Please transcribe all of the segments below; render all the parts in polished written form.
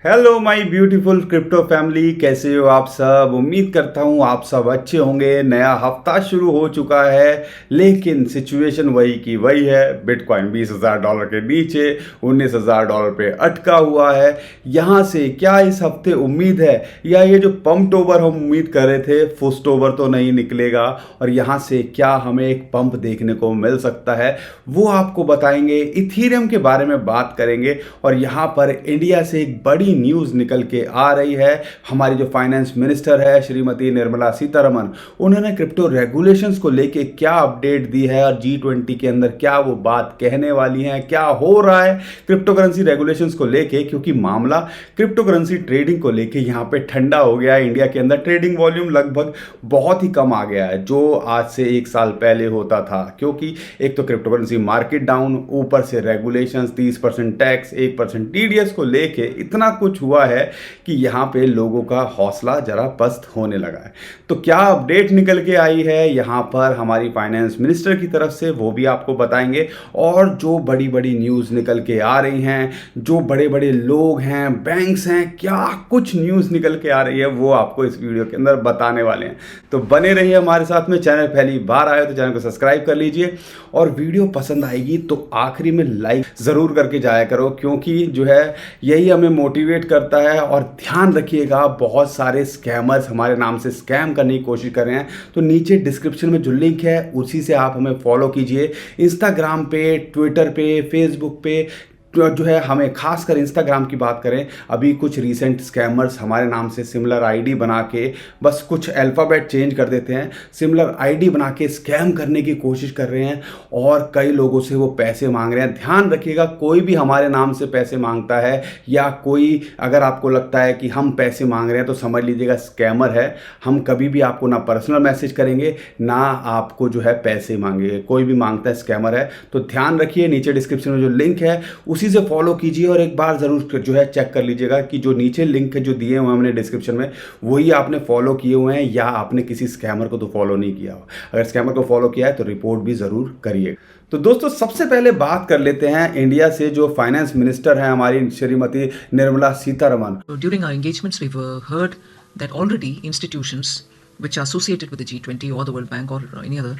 Hello my beautiful crypto family, कैसे हो आप सब। उम्मीद करता हूँ आप सब अच्छे होंगे। नया हफ्ता शुरू हो चुका है, लेकिन सिचुएशन वही की वही है। बिटकॉइन $20,000 के नीचे $19,000 पे अटका हुआ है। यहाँ से क्या इस हफ्ते उम्मीद है, या ये जो पंप्ड ओवर हम उम्मीद कर रहे थे फुस्ट ओवर तो नहीं निकलेगा, और यहाँ से क्या हमें एक पंप देखने को मिल सकता है, वो आपको बताएंगे। इथीरियम के बारे में बात करेंगे, और यहाँ पर इंडिया से एक बड़ी न्यूज़ निकल के आ रही है। हमारी जो फाइनेंस मिनिस्टर है श्रीमती निर्मला सीतारमन, उन्होंने क्रिप्टो रेगुलेशंस को लेके क्या अपडेट दी है, और G20 के अंदर क्या वो बात कहने वाली हैं, क्या हो रहा है क्रिप्टो करेंसी रेगुलेशंस को लेके। क्योंकि मामला क्रिप्टो करेंसी ट्रेडिंग को लेके यहाँ पे ठंडा हो गया है। इंडिया के अंदर ट्रेडिंग वॉल्यूम लगभग बहुत ही कम आ गया है, जो आज से एक साल पहले होता था। क्योंकि एक तो क्रिप्टो करेंसी मार्केट डाउन, ऊपर से रेगुलेशंस, 30% टैक्स, 1% TDS को लेके इतना कुछ हुआ है कि यहाँ पे लोगों का हौसला जरा पस्त होने लगा है। तो क्या अपडेट निकल के आई है यहाँ पर हमारी फाइनेंस मिनिस्टर की तरफ से, वो भी आपको बताएंगे। और जो बड़ी बड़ी न्यूज़ निकल के आ रही हैं, जो बड़े बड़े लोग हैं, बैंक्स हैं, क्या कुछ न्यूज़ निकल के आ रही है, वो आपको इस वीडियो के अंदर बताने वाले हैं। तो बने रहिए हमारे साथ में। चैनल पहली बार आए तो चैनल को सब्सक्राइब कर लीजिए, और वीडियो पसंद आएगी तो आखिरी में लाइक ज़रूर करके जाया करो, क्योंकि जो है यही हमें मोटिवेट करता है। और ध्यान रखिएगा, बहुत सारे स्कैमर्स हमारे नाम से स्कैम करने की कोशिश कर रहे हैं। तो नीचे डिस्क्रिप्शन में जो लिंक है उसी से आप हमें फॉलो कीजिए। इंस्टाग्राम पे, ट्विटर पे, फेसबुक पे जो है, हमें खासकर इंस्टाग्राम की बात करें, अभी कुछ रीसेंट स्कैमर्स हमारे नाम से सिमिलर आईडी बना के, बस कुछ अल्फ़ाबेट चेंज कर देते हैं, सिमिलर आईडी बना के स्कैम करने की कोशिश कर रहे हैं, और कई लोगों से वो पैसे मांग रहे हैं। ध्यान रखिएगा, कोई भी हमारे नाम से पैसे मांगता है, या कोई अगर आपको लगता है कि हम पैसे मांग रहे हैं, तो समझ लीजिएगा स्कैमर है। हम कभी भी आपको ना पर्सनल मैसेज करेंगे, ना आपको जो है पैसे मांगेंगे। कोई भी मांगता है स्कैमर है। तो ध्यान रखिए, नीचे डिस्क्रिप्शन में जो लिंक है उसी से फॉलो कीजिए, और एक बार जरूर जो है चेक कर लीजिएगा कि जो नीचे लिंक है जो दिए हुए हैं हमने डिस्क्रिप्शन में, वही आपने फॉलो किए हुए हैं, या आपने किसी स्कैमर को तो फॉलो नहीं किया हो। अगर स्कैमर को फॉलो किया है तो रिपोर्ट भी जरूर करिए। तो दोस्तों, सबसे पहले बात कर लेते हैं इंडिया से जो फाइनेंस मिनिस्टर है हमारी Shrimati Nirmala Sitharaman. During our engagements, we've heard that already institutions which are associated with the G20 or the World Bank or any other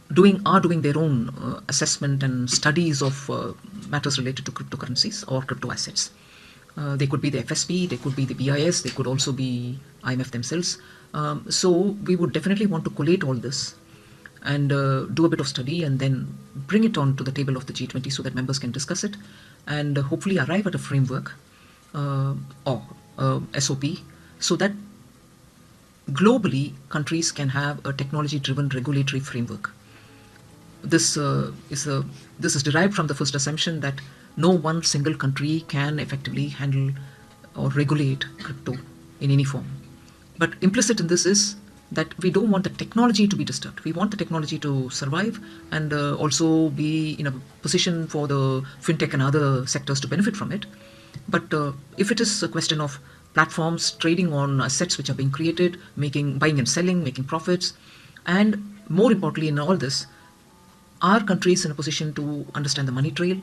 are doing their own assessment and studies of matters related to cryptocurrencies or crypto assets. They could be the FSP, they could be the BIS, they could also be IMF themselves. So we would definitely want to collate all this and do a bit of study and then bring it on to the table of the G20 so that members can discuss it and hopefully arrive at a framework or SOP, so that globally countries can have a technology-driven regulatory framework. This is derived from the first assumption that no one single country can effectively handle or regulate crypto in any form. But implicit in this is that we don't want the technology to be disturbed. We want the technology to survive and also be in a position for the fintech and other sectors to benefit from it. But if it is a question of platforms trading on assets which are being created, buying and selling, making profits, and more importantly in all this, are countries in a position to understand the money trail?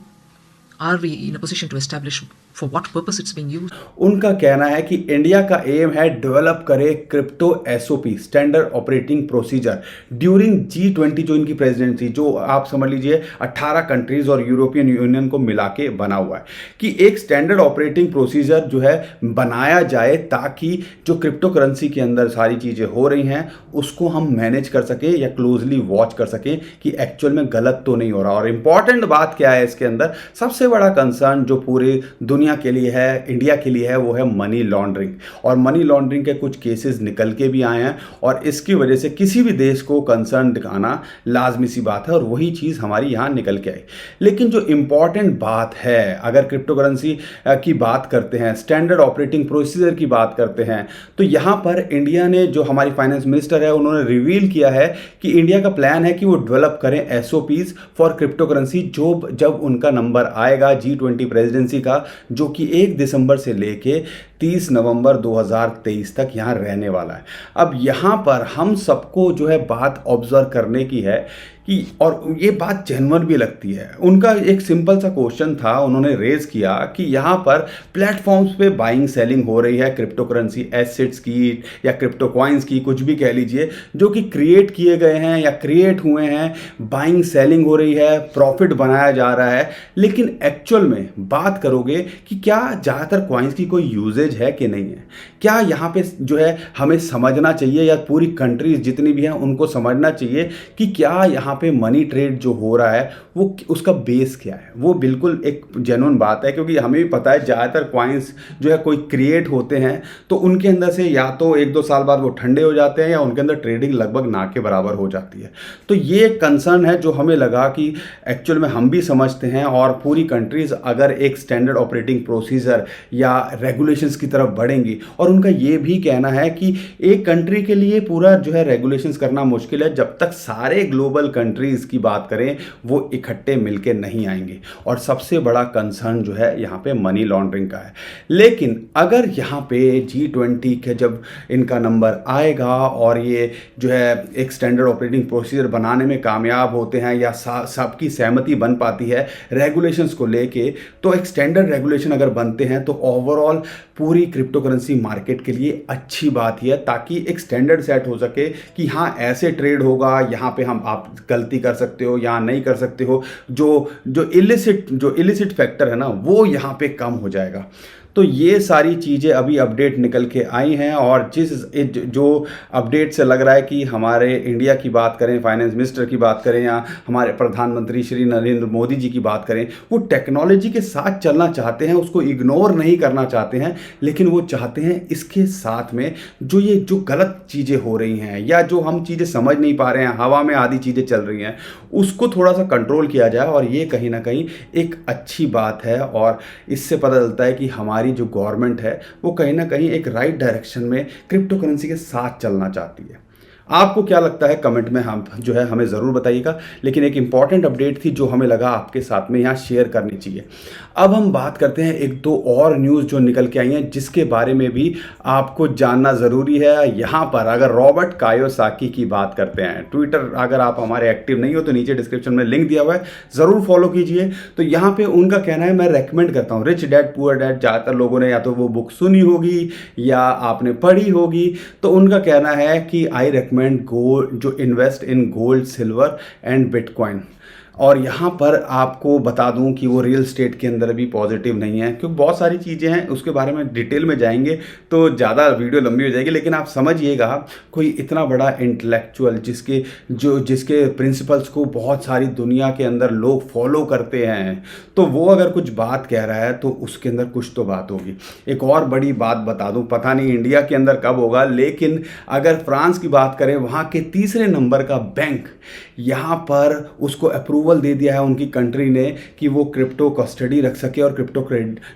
Are we in a position to establish for what purpose it's being used? उनका कहना है कि India का M है develop करे crypto SOP, standard operating procedure, during G20 जो इनकी presidency, जो आप समझ लीजिए 18 कंट्रीज और यूरोपियन यूनियन को मिला के बना हुआ है, कि एक स्टैंडर्ड ऑपरेटिंग प्रोसीजर जो है बनाया जाए, ताकि जो क्रिप्टो करेंसी के अंदर सारी चीज़ें हो रही हैं उसको हम मैनेज कर सकें या क्लोजली वॉच कर सकें कि एक्चुअल में गलत तो नहीं हो रहा। और इम्पॉर्टेंट बात क्या है इसके अंदर, सबसे बड़ा कंसर्न जो पूरे दुनिया के लिए है, इंडिया के लिए है, वो है मनी लॉन्ड्रिंग। और मनी लॉन्ड्रिंग के कुछ केसेस निकल के भी आए हैं, और इसकी वजह से किसी भी देश को कंसर्न दिखाना लाजमी सी बात है, और वही चीज़ हमारी यहाँ निकल के आई। लेकिन जो इम्पॉर्टेंट बात है, अगर क्रिप्टो करेंसी की बात करते हैं, स्टैंडर्ड ऑपरेटिंग प्रोसीजर की बात करते हैं, तो यहाँ पर इंडिया ने, जो हमारी फाइनेंस मिनिस्टर है, उन्होंने रिवील किया है कि इंडिया का प्लान है कि वो डेवलप करें एसओपीज फॉर क्रिप्टो करेंसी, जो जब उनका नंबर आएगा G20 प्रेसिडेंसी का, जो कि 1 दिसंबर से लेके 30 नवंबर 2023 तक यहाँ रहने वाला है। अब यहाँ पर हम सबको जो है बात ऑब्जर्व करने की है कि, और ये बात जेन्युइन भी लगती है। उनका एक सिंपल सा क्वेश्चन था, उन्होंने रेज किया कि यहाँ पर प्लेटफॉर्म्स पे बाइंग सेलिंग हो रही है क्रिप्टो करेंसी एसेट्स की या क्रिप्टो कॉइन्स की, कुछ भी कह लीजिए, जो कि क्रिएट किए गए हैं या क्रिएट हुए हैं, बाइंग सेलिंग हो रही है, प्रॉफिट बनाया जा रहा है। लेकिन एक्चुअल में बात करोगे कि क्या ज़्यादातर कॉइन्स की कोई यूजेज है कि नहीं है, क्या यहाँ पे जो है हमें समझना चाहिए या पूरी कंट्रीज जितनी भी हैं उनको समझना चाहिए कि क्या यहाँ पे मनी ट्रेड जो हो रहा है वो उसका बेस क्या है। वो बिल्कुल एक जेन्युइन बात है, क्योंकि हमें भी पता है ज़्यादातर कॉइन्स जो है कोई क्रिएट होते हैं तो उनके अंदर से या तो 1-2 साल बाद वो ठंडे हो जाते हैं या उनके अंदर ट्रेडिंग लगभग ना के बराबर हो जाती है। तो ये एक कंसर्न है जो हमें लगा कि एक्चुअल में हम भी समझते हैं, और पूरी कंट्रीज अगर एक स्टैंडर्ड ऑपरेटिंग प्रोसीजर या रेगुलेशंस की तरफ बढ़ेंगी, और उनका ये भी कहना है कि एक कंट्री के लिए पूरा जो है रेगुलेशंस करना मुश्किल है जब तक सारे ग्लोबल कंट्रीज की बात करें वो इकट्ठे मिलके नहीं आएंगे। और सबसे बड़ा कंसर्न जो है यहाँ पे मनी लॉन्ड्रिंग का है। लेकिन अगर यहाँ पे G20 के जब इनका नंबर आएगा और ये जो है एक स्टैंडर्ड ऑपरेटिंग प्रोसीजर बनाने में कामयाब होते हैं या सबकी सहमति बन पाती है रेगुलेशंस को लेके, तो एक स्टैंडर्ड रेगुलेशन अगर बनते हैं तो ओवरऑल पूरी क्रिप्टो करेंसी मार्केट के लिए अच्छी बात ही है, ताकि एक स्टैंडर्ड सेट हो सके कि हाँ ऐसे ट्रेड होगा, यहाँ पे हम आप गलती कर सकते हो, यहाँ नहीं कर सकते हो, जो इलिसिट फैक्टर है ना वो यहाँ पे कम हो जाएगा। तो ये सारी चीज़ें अभी अपडेट निकल के आई हैं, और जो अपडेट से लग रहा है कि हमारे इंडिया की बात करें, फाइनेंस मिनिस्टर की बात करें या हमारे प्रधानमंत्री श्री नरेंद्र मोदी जी की बात करें, वो टेक्नोलॉजी के साथ चलना चाहते हैं, उसको इग्नोर नहीं करना चाहते हैं, लेकिन वो चाहते हैं इसके साथ में जो गलत चीज़ें हो रही हैं या जो हम चीज़ें समझ नहीं पा रहे हैं, हवा में आधी चीज़ें चल रही हैं, उसको थोड़ा सा कंट्रोल किया जाए। और ये कहीं ना कहीं एक अच्छी बात है, और इससे पता चलता है कि हमारी जो गवर्नमेंट है वो कहीं ना कहीं एक राइट डायरेक्शन में क्रिप्टो करेंसी के साथ चलना चाहती है। आपको क्या लगता है कमेंट में हम जो है हमें ज़रूर बताइएगा। लेकिन एक इंपॉर्टेंट अपडेट थी जो हमें लगा आपके साथ में यहाँ शेयर करनी चाहिए। अब हम बात करते हैं 1-2 और न्यूज़ जो निकल के आई हैं जिसके बारे में भी आपको जानना ज़रूरी है। यहाँ पर अगर रॉबर्ट कायोसाकी की बात करते हैं, ट्विटर अगर आप हमारे एक्टिव नहीं हो तो नीचे डिस्क्रिप्शन में लिंक दिया हुआ है, ज़रूर फॉलो कीजिए। तो यहाँ पर उनका कहना है, मैं रेकमेंड करता हूँ, रिच डैड पुअर डैड, ज़्यादातर लोगों ने या तो वो बुक सुनी होगी या आपने पढ़ी होगी। तो उनका कहना है कि आई गोल्ड, जो invest in gold, silver and bitcoin. और यहाँ पर आपको बता दूं कि वो रियल स्टेट के अंदर भी पॉजिटिव नहीं है, क्योंकि बहुत सारी चीज़ें हैं, उसके बारे में डिटेल में जाएंगे तो ज़्यादा वीडियो लंबी हो जाएगी। लेकिन आप समझिएगा, कोई इतना बड़ा इंटेलेक्चुअल जिसके प्रिंसिपल्स को बहुत सारी दुनिया के अंदर लोग फॉलो करते हैं, तो वो अगर कुछ बात कह रहा है तो उसके अंदर कुछ तो बात होगी। एक और बड़ी बात बता दूं, पता नहीं इंडिया के अंदर कब होगा, लेकिन अगर फ्रांस की बात करें, वहाँ के 3रे नंबर का बैंक यहाँ पर उसको अप्रूवल दे दिया है उनकी कंट्री ने कि वो क्रिप्टो कस्टडी रख सके और क्रिप्टो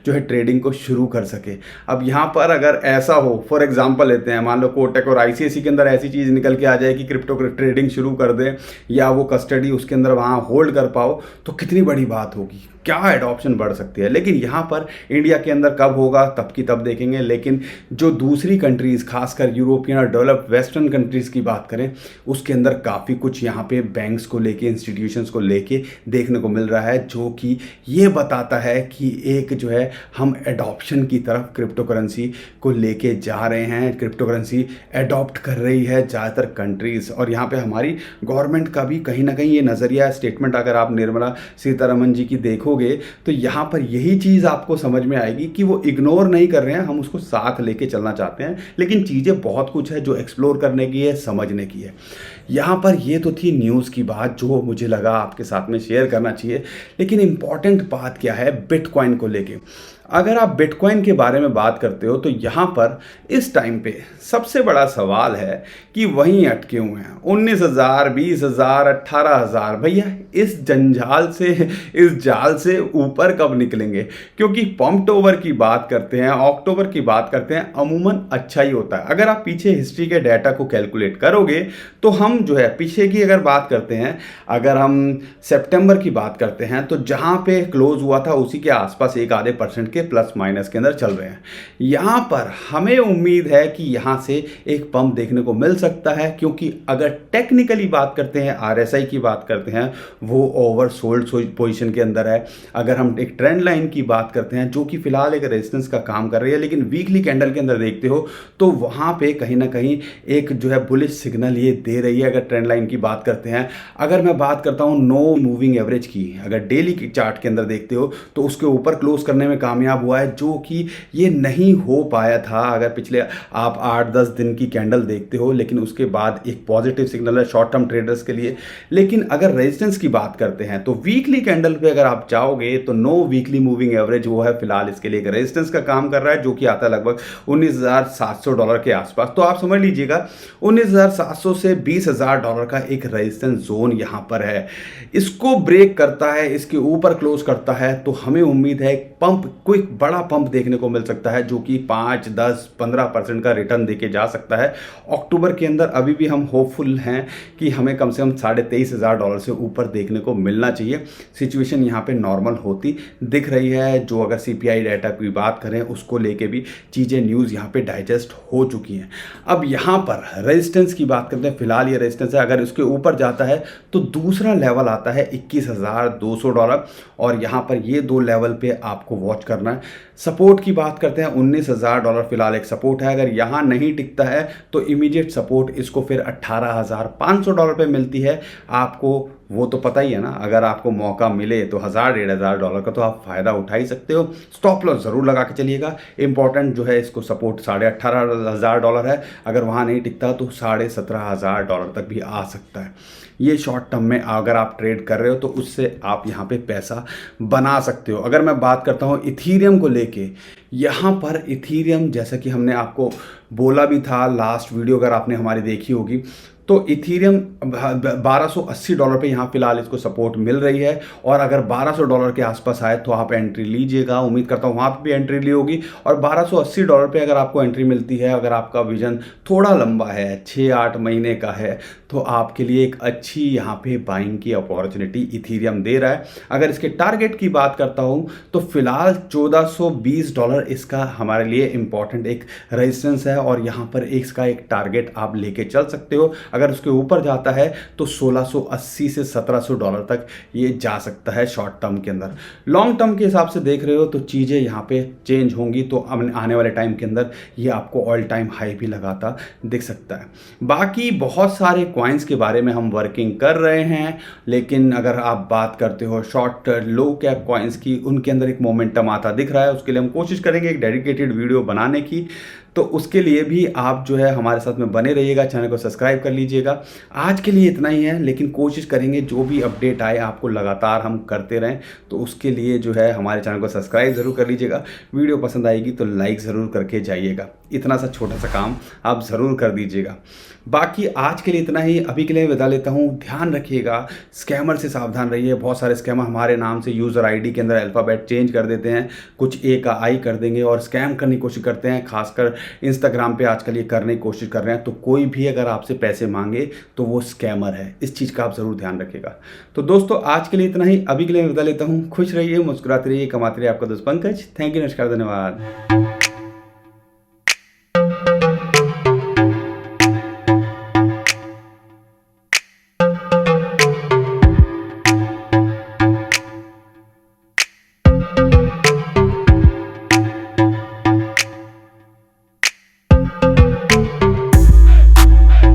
जो है ट्रेडिंग को शुरू कर सके। अब यहाँ पर अगर ऐसा हो, फॉर एग्जांपल लेते हैं, मान लो कोटक और ICICI के अंदर ऐसी चीज़ निकल के आ जाए कि क्रिप्टो ट्रेडिंग शुरू कर दे या वो कस्टडी उसके अंदर वहाँ होल्ड कर पाओ, तो कितनी बड़ी बात होगी, क्या एडॉप्शन बढ़ सकती है। लेकिन यहाँ पर इंडिया के अंदर कब होगा तब की तब देखेंगे। लेकिन जो दूसरी कंट्रीज़, खासकर यूरोपियन और डेवलप्ड वेस्टर्न कंट्रीज़ की बात करें, उसके अंदर काफ़ी कुछ यहाँ पे बैंक्स को लेके, इंस्टीट्यूशंस को लेके देखने को मिल रहा है, जो कि ये बताता है कि एक जो है हम एडॉप्शन की तरफ क्रिप्टो करेंसी को लेके जा रहे हैं। क्रिप्टो करेंसी एडॉप्ट कर रही है ज़्यादातर कंट्रीज़, और यहाँ पे हमारी गवर्नमेंट का भी कहीं ना कहीं ये नज़रिया, स्टेटमेंट अगर आप निर्मला सीतारमण जी की देखोगे तो यहाँ पर यही चीज़ आपको समझ में आएगी कि वो इग्नोर नहीं कर रहे हैं, हम उसको साथ लेके चलना चाहते हैं। लेकिन चीज़ें बहुत कुछ है जो एक्सप्लोर करने की है, समझने की है। यहाँ पर ये तो थी न्यूज़ की बात जो मुझे लगा आपके साथ में शेयर करना चाहिए। लेकिन इम्पॉर्टेंट बात क्या है बिटकॉइन को लेके, अगर आप बिटकॉइन के बारे में बात करते हो तो यहाँ पर इस टाइम पे सबसे बड़ा सवाल है कि वहीं अटके हुए हैं 19,000, 20,000, 18,000। भैया इस जंजाल से, इस जाल से ऊपर कब निकलेंगे? क्योंकि पंप्टोबर की बात करते हैं, अक्टूबर की बात करते हैं, अमूमन अच्छा ही होता है। अगर आप पीछे हिस्ट्री के डाटा को कैलकुलेट करोगे तो हम हम जो है पीछे की अगर बात करते हैं, अगर हम सितंबर की बात करते हैं तो जहां पे क्लोज हुआ था उसी के आसपास एक आधे % के प्लस माइनस के अंदर चल रहे हैं। यहां पर हमें उम्मीद है कि यहां से एक पंप देखने को मिल सकता है, क्योंकि अगर टेक्निकली बात करते हैं, RSI की बात करते हैं, वो ओवरसोल्ड पोजीशन के अंदर है। अगर हम एक ट्रेंड लाइन की बात करते हैं जो कि फिलहाल एक रेजिस्टेंस का काम कर रही है, लेकिन वीकली कैंडल के अंदर देखते हो तो वहां पे कहीं ना कहीं एक जो है बुलिश सिग्नल ये दे रही है। अगर ट्रेंड लाइन की बात करते हैं, अगर मैं बात करता हूं नो मूविंग एवरेज की, अगर डेली की चार्ट के अंदर देखते हो तो उसके ऊपर क्लोज करने में कामयाब हुआ है, जो कि ये नहीं हो पाया था। अगर पिछले आप 8-10 दिन की कैंडल देखते हो, लेकिन उसके बाद एक पॉजिटिव सिग्नल है शॉर्ट टर्म ट्रेडर्स के लिए। लेकिन अगर रेजिस्टेंस की बात करते हैं तो वीकली कैंडल पे अगर आप जाओगे तो नो वीकली मूविंग एवरेज वो है फिलहाल इसके लिए एक रेजिस्टेंस का काम कर रहा है, जो कि आता है लगभग $19,700 के आसपास। तो आप समझ लीजिएगा 19,700 से $20,000 का एक रेजिस्टेंस जोन यहां पर है। इसको ब्रेक करता है, इसके ऊपर क्लोज करता है, तो हमें उम्मीद है पंप, कोई बड़ा पंप देखने को मिल सकता है, जो कि 5, 10, 15% का रिटर्न देके जा सकता है अक्टूबर के अंदर। अभी भी हम होपफुल हैं कि हमें कम से कम $23,500 से ऊपर देखने को मिलना चाहिए। सिचुएशन यहाँ पे नॉर्मल होती दिख रही है। जो अगर CPI डाटा की बात करें उसको लेके भी चीज़ें न्यूज़ यहाँ पे डाइजेस्ट हो चुकी हैं। अब यहाँ पर रेजिस्टेंस की बात करते हैं, फिलहाल ये रेजिस्टेंस है, अगर इसके ऊपर जाता है तो दूसरा लेवल आता है $21,200, और यहाँ पर ये दो लेवल पे आपको वॉच करना है। सपोर्ट की बात करते हैं $19,000 फिलहाल एक सपोर्ट है। अगर यहाँ नहीं टिकता है तो इमीडिएट सपोर्ट इसको फिर $18,500 पे मिलती है। आपको वो तो पता ही है ना, अगर आपको मौका मिले तो $1,000-1,500 का तो आप फायदा उठा ही सकते हो। स्टॉप लॉस जरूर लगा के चलिएगा। इंपॉर्टेंट जो है इसको सपोर्ट $18,500 है, अगर वहाँ नहीं टिकता तो $17,500 तक भी आ सकता है। ये शॉर्ट टर्म में अगर आप ट्रेड कर रहे हो तो उससे आप यहाँ पे पैसा बना सकते हो। अगर मैं बात करता हूँ इथीरियम को लेके, यहाँ पर इथीरियम जैसा कि हमने आपको बोला भी था लास्ट वीडियो, अगर आपने हमारी देखी होगी, तो इथीरियम $1,280 पे यहाँ फिलहाल इसको सपोर्ट मिल रही है, और अगर $1,200 के आसपास आए तो आप एंट्री लीजिएगा। उम्मीद करता हूँ वहाँ पे भी एंट्री ली होगी। और $1,280 पे अगर आपको एंट्री मिलती है, अगर आपका विजन थोड़ा लंबा है, 6-8 महीने का है, तो आपके लिए एक अच्छी यहाँ पे बाइंग की अपॉर्चुनिटी इथीरियम दे रहा है। अगर इसके टारगेट की बात करता हूँ तो फिलहाल $1,420 इसका हमारे लिए इंपॉर्टेंट एक रेजिस्टेंस है, और यहाँ पर इसका एक टारगेट आप लेके चल सकते हो। अगर उसके ऊपर जाता है तो $1,680 से $1,700 तक ये जा सकता है शॉर्ट टर्म के अंदर। लॉन्ग टर्म के हिसाब से देख रहे हो तो चीज़ें यहाँ पे चेंज होंगी, तो आने वाले टाइम के अंदर ये आपको ऑल टाइम हाई भी लगाता दिख सकता है। बाकी बहुत सारे कॉइन्स के बारे में हम वर्किंग कर रहे हैं, लेकिन अगर आप बात करते हो शॉर्ट लो कैप कॉइन्स की, उनके अंदर एक मोमेंटम आता दिख रहा है। उसके लिए हम कोशिश करेंगे एक डेडिकेटेड वीडियो बनाने की, तो उसके लिए भी आप जो है हमारे साथ में बने रहिएगा, चैनल को सब्सक्राइब कर लीजिएगा। आज के लिए इतना ही है, लेकिन कोशिश करेंगे जो भी अपडेट आए आपको लगातार हम करते रहें, तो उसके लिए जो है हमारे चैनल को सब्सक्राइब ज़रूर कर लीजिएगा। वीडियो पसंद आएगी तो लाइक ज़रूर करके जाइएगा, इतना सा छोटा सा काम आप ज़रूर कर दीजिएगा। बाकी आज के लिए इतना ही, अभी के लिए विदा लेता हूँ। ध्यान रखिएगा, स्कैमर से सावधान रहिए। बहुत सारे स्कैमर हमारे नाम से यूज़र ID के अंदर अल्फ़ाबेट चेंज कर देते हैं, कुछ A का I कर देंगे और स्कैम करने की कोशिश करते हैं। खासकर इंस्टाग्राम पे आजकल ये करने की कोशिश कर रहे हैं। तो कोई भी अगर आपसे पैसे मांगे तो वो स्कैमर है, इस चीज़ का आप ज़रूर ध्यान रखिएगा। तो दोस्तों आज के लिए इतना ही, अभी के लिए विदा लेता हूँ। खुश रहिए, मुस्कुराते रहिए, कमाते रहिए। आपका दोस्त पंकज। थैंक यू, नमस्कार, धन्यवाद।